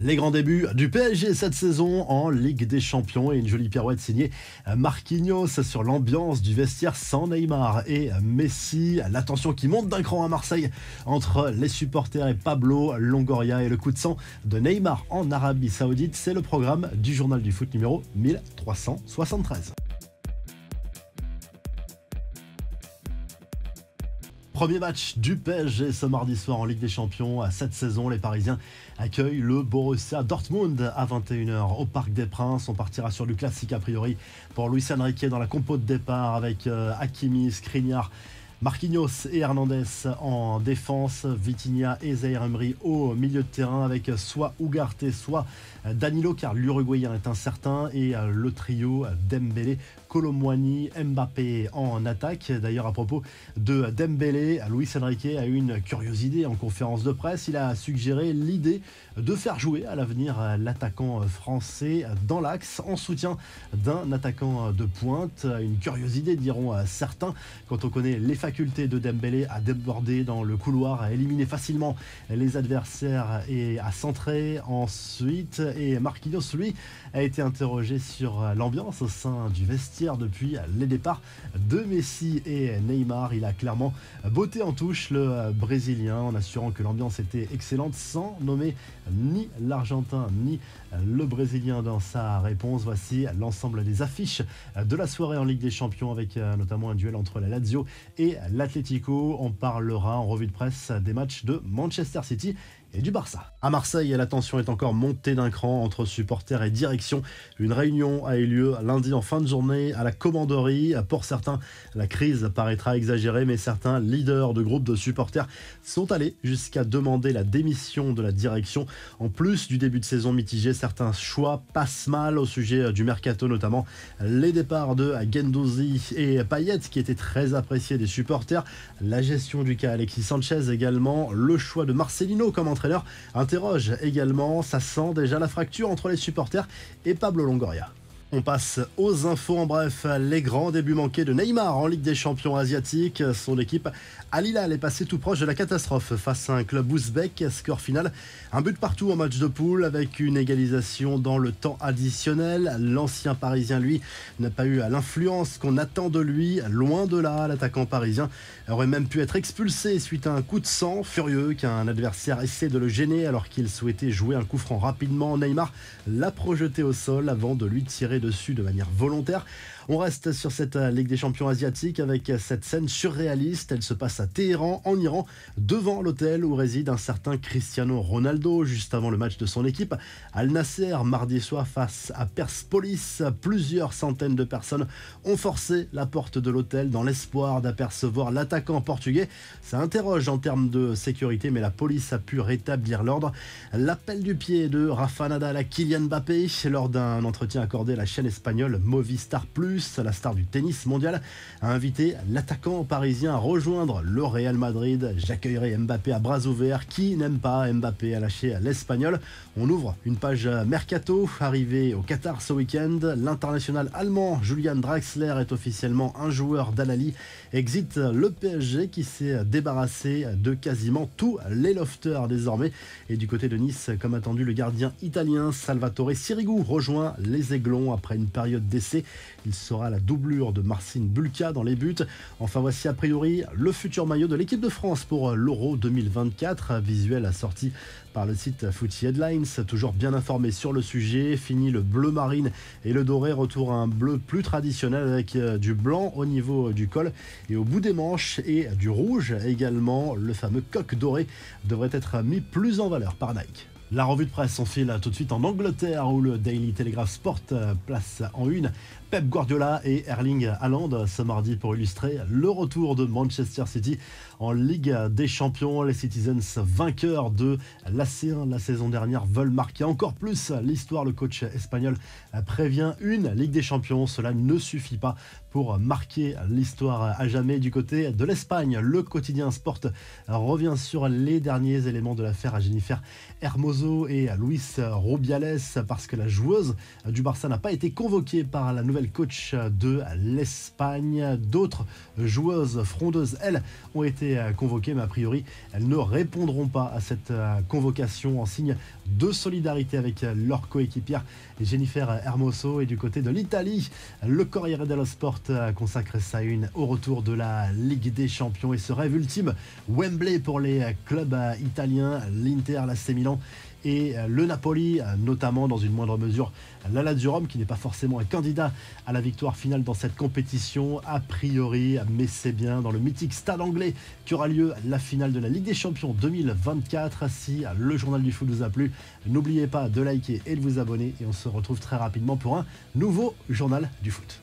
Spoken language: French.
Les grands débuts du PSG cette saison en Ligue des Champions et une jolie pirouette signée Marquinhos sur l'ambiance du vestiaire sans Neymar et Messi. La tension qui monte d'un cran à Marseille entre les supporters et Pablo Longoria et le coup de sang de Neymar en Arabie Saoudite. C'est le programme du journal du foot numéro 1373. Premier match du PSG ce mardi soir en Ligue des Champions. Cette saison, les Parisiens accueillent le Borussia Dortmund à 21h au Parc des Princes. On partira sur du classique a priori pour Luis Enrique dans la compo de départ avec Hakimi, Skriniar, Marquinhos et Hernandez en défense, Vitinha et Zaïre Emery au milieu de terrain avec soit Ugarte, soit Danilo car l'Uruguayen est incertain et le trio Dembélé, Kolo Muani, Mbappé en attaque. D'ailleurs à propos de Dembélé, Luis Enrique a eu une curieuse idée en conférence de presse. Il a suggéré l'idée de faire jouer à l'avenir l'attaquant français dans l'axe en soutien d'un attaquant de pointe. Une curieuse idée diront certains quand on connaît les faculté de Dembélé à déborder dans le couloir, à éliminer facilement les adversaires et à centrer ensuite. Et Marquinhos, lui, a été interrogé sur l'ambiance au sein du vestiaire depuis les départs de Messi et Neymar. Il a clairement botté en touche le Brésilien en assurant que l'ambiance était excellente sans nommer ni l'Argentin ni le Brésilien dans sa réponse. Voici l'ensemble des affiches de la soirée en Ligue des Champions avec notamment un duel entre la Lazio et l'Atlético. On parlera en revue de presse des matchs de Manchester City et du Barça. À Marseille, la tension est encore montée d'un cran entre supporters et direction. Une réunion a eu lieu lundi en fin de journée à la commanderie. Pour certains, la crise paraîtra exagérée, mais certains leaders de groupes de supporters sont allés jusqu'à demander la démission de la direction. En plus du début de saison mitigé, certains choix passent mal au sujet du mercato, notamment les départs de Guendouzi et Payet qui étaient très appréciés des supporters. La gestion du cas Alexis Sanchez également, le choix de Marcelino comme entraîneur interroge également. Ça sent déjà la fracture entre les supporters et Pablo Longoria. On passe aux infos en bref. Les grands débuts manqués de Neymar en Ligue des Champions asiatiques. Son équipe Al Hilal est passée tout proche de la catastrophe face à un club ouzbek. Score final, un but partout en match de poule avec une égalisation dans le temps additionnel. L'ancien parisien, lui, n'a pas eu l'influence qu'on attend de lui. Loin de là, l'attaquant parisien aurait même pu être expulsé suite à un coup de sang furieux qu'un adversaire essaie de le gêner alors qu'il souhaitait jouer un coup franc rapidement. Neymar l'a projeté au sol avant de lui tirer dessus de manière volontaire. On reste sur cette Ligue des Champions asiatique avec cette scène surréaliste. Elle se passe à Téhéran, en Iran, devant l'hôtel où réside un certain Cristiano Ronaldo, juste avant le match de son équipe Al Nasser, mardi soir face à Persepolis. Plusieurs centaines de personnes ont forcé la porte de l'hôtel dans l'espoir d'apercevoir l'attaquant portugais. Ça interroge en termes de sécurité, mais la police a pu rétablir l'ordre. L'appel du pied de Rafa Nadal à Kylian Mbappé lors d'un entretien accordé à la chaîne espagnole Movistar Plus, la star du tennis mondial, a invité l'attaquant parisien à rejoindre le Real Madrid. J'accueillerai Mbappé à bras ouverts. Qui n'aime pas Mbappé, a lâché l'Espagnol. On ouvre une page mercato. Arrivé au Qatar ce week-end, l'international allemand Julian Draxler est officiellement un joueur d'Al-Ahly. Exit le PSG qui s'est débarrassé de quasiment tous les lofters désormais. Et du côté de Nice, comme attendu, le gardien italien Salvatore Sirigu rejoint les Aiglons après une période d'essai. Il sera la doublure de Marcin Bulka dans les buts. Enfin, voici a priori le futur maillot de l'équipe de France pour l'Euro 2024. Visuel assorti par le site Footy Headlines, toujours bien informé sur le sujet. Fini le bleu marine et le doré, retour à un bleu plus traditionnel avec du blanc au niveau du col et au bout des manches et du rouge également. Le fameux coq doré devrait être mis plus en valeur par Nike. La revue de presse, on file tout de suite en Angleterre où le Daily Telegraph Sport place en une Pep Guardiola et Erling Haaland ce mardi pour illustrer le retour de Manchester City en Ligue des Champions. Les Citizens, vainqueurs de la C1 la saison dernière, veulent marquer encore plus l'histoire. Le coach espagnol prévient, une Ligue des Champions, cela ne suffit pas pour marquer l'histoire à jamais. Du côté de l'Espagne, le quotidien Sport revient sur les derniers éléments de l'affaire à Jennifer Hermoso. Hermoso et Luis Rubiales parce que la joueuse du Barça n'a pas été convoquée par la nouvelle coach de l'Espagne. D'autres joueuses frondeuses, elles, ont été convoquées, mais a priori, elles ne répondront pas à cette convocation en signe de solidarité avec leur coéquipière Jennifer Hermoso. Et du côté de l'Italie, le Corriere dello Sport consacre sa une au retour de la Ligue des Champions et ce rêve ultime, Wembley pour les clubs italiens, l'Inter, l'AC Milan et le Napoli, notamment dans une moindre mesure la Lazio Rome qui n'est pas forcément un candidat à la victoire finale dans cette compétition a priori, mais c'est bien dans le mythique stade anglais qu'aura lieu la finale de la Ligue des Champions 2024. Si le journal du foot vous a plu, n'oubliez pas de liker et de vous abonner et on se retrouve très rapidement pour un nouveau journal du foot.